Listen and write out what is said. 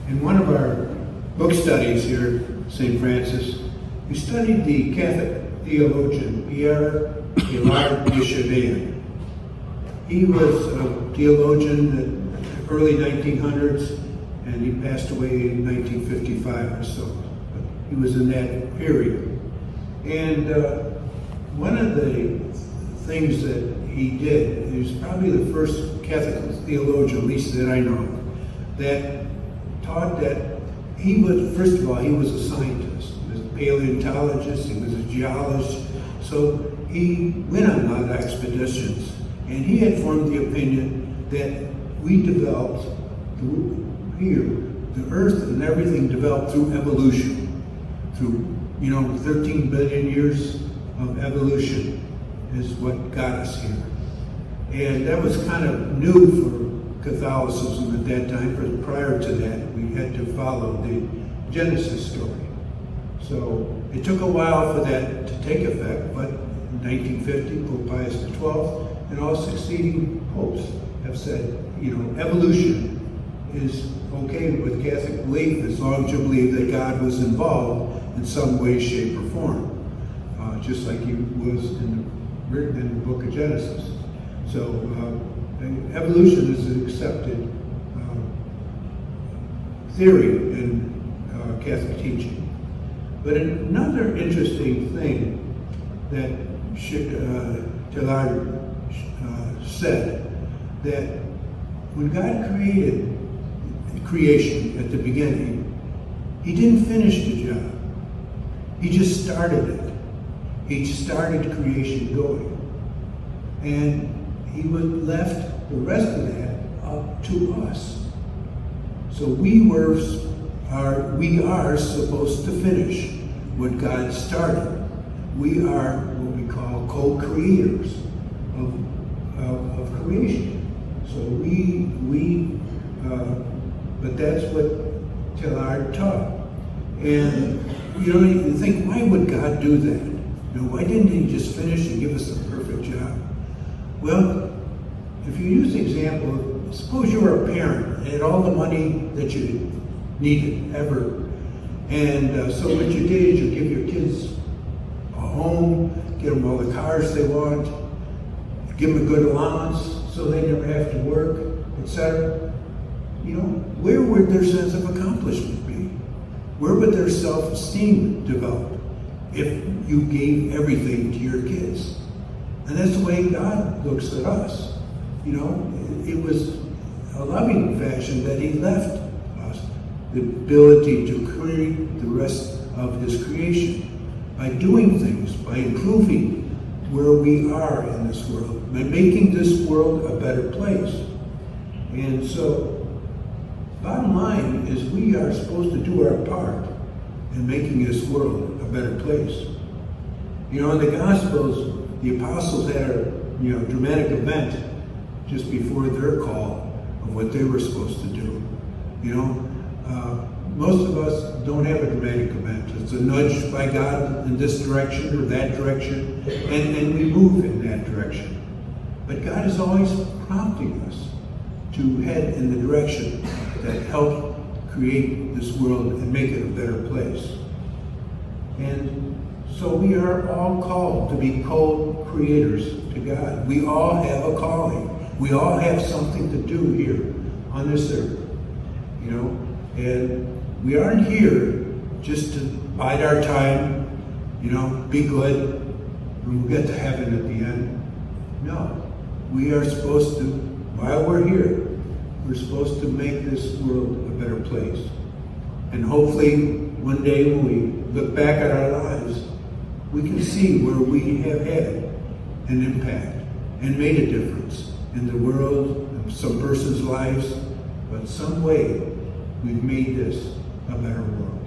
In one of our book studies here at St. Francis, we studied the Catholic theologian Pierre de. He was a theologian in the early 1900s, and he passed away in 1955 or so. But he was in that period. And one of the things that he did, he was probably the first Catholic theologian, at least that I know, that taught that he was, first of all, he was a scientist. He was a paleontologist, he was a geologist. So he went on a lot of expeditions, and he had formed the opinion that we developed here, the earth and everything developed through evolution, through 13 billion years of evolution is what got us here. And that was kind of new for Catholicism at that time, but prior to that, we had to follow the Genesis story. So it took a while for that to take effect, but in 1950, Pope Pius XII and all succeeding popes have said, evolution is okay with Catholic belief as long as you believe that God was involved in some way, shape, or form, just like he was written in the book of Genesis. So evolution is an accepted theory in Catholic teaching. But another interesting thing that Teilhard said, that when God created creation at the beginning, he didn't finish the job. He just started it. He started creation going. And he left the rest of that up to us. So we are supposed to finish what God started. We are what we call co-creators of creation. So but that's what Teilhard taught. And you think, why would God do that? Why didn't he just finish and give us a perfect job? Well, if you use the example, suppose you were a parent and had all the money that you needed ever. And so what you did is you give your kids a home, get them all the cars they want, give them a good allowance so they never have to work, etc. Where would their sense of accomplishment be? Where would their self-esteem develop if you gave everything to your kids? And that's the way God looks at us. It was a loving fashion that he left us the ability to create the rest of his creation by doing things, by improving where we are in this world, by making this world a better place. And so, bottom line is we are supposed to do our part in making this world a better place. In the Gospels, the apostles had a dramatic event just before their call of what they were supposed to do. Most of us don't have a dramatic event. It's a nudge by God in this direction or that direction, and we move in that direction. But God is always prompting us to head in the direction that helps create this world and make it a better place. And so we are all called to be co-creators to God. We all have a calling. We all have something to do here on this earth, and we aren't here just to bide our time, be good, and we'll get to heaven at the end. No, we are supposed to, while we're here, we're supposed to make this world a better place. And hopefully, one day when we look back at our lives, we can see where we have had an impact and made a difference in the world, in some person's lives, but some way we've made this a better world.